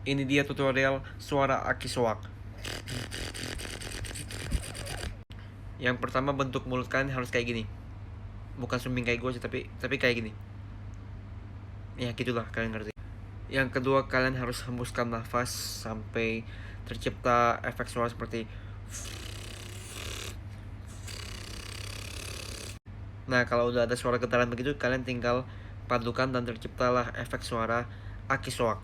Ini dia tutorial suara aki soak. Yang pertama, bentuk mulut kalian harus kayak gini. Bukan sumbing kayak gue sih, tapi kayak gini. Ya gitulah, kalian ngerti. Yang kedua, kalian harus hembuskan nafas sampai tercipta efek suara seperti. Nah, kalau udah ada suara getaran begitu, kalian tinggal padukan dan terciptalah efek suara aki soak.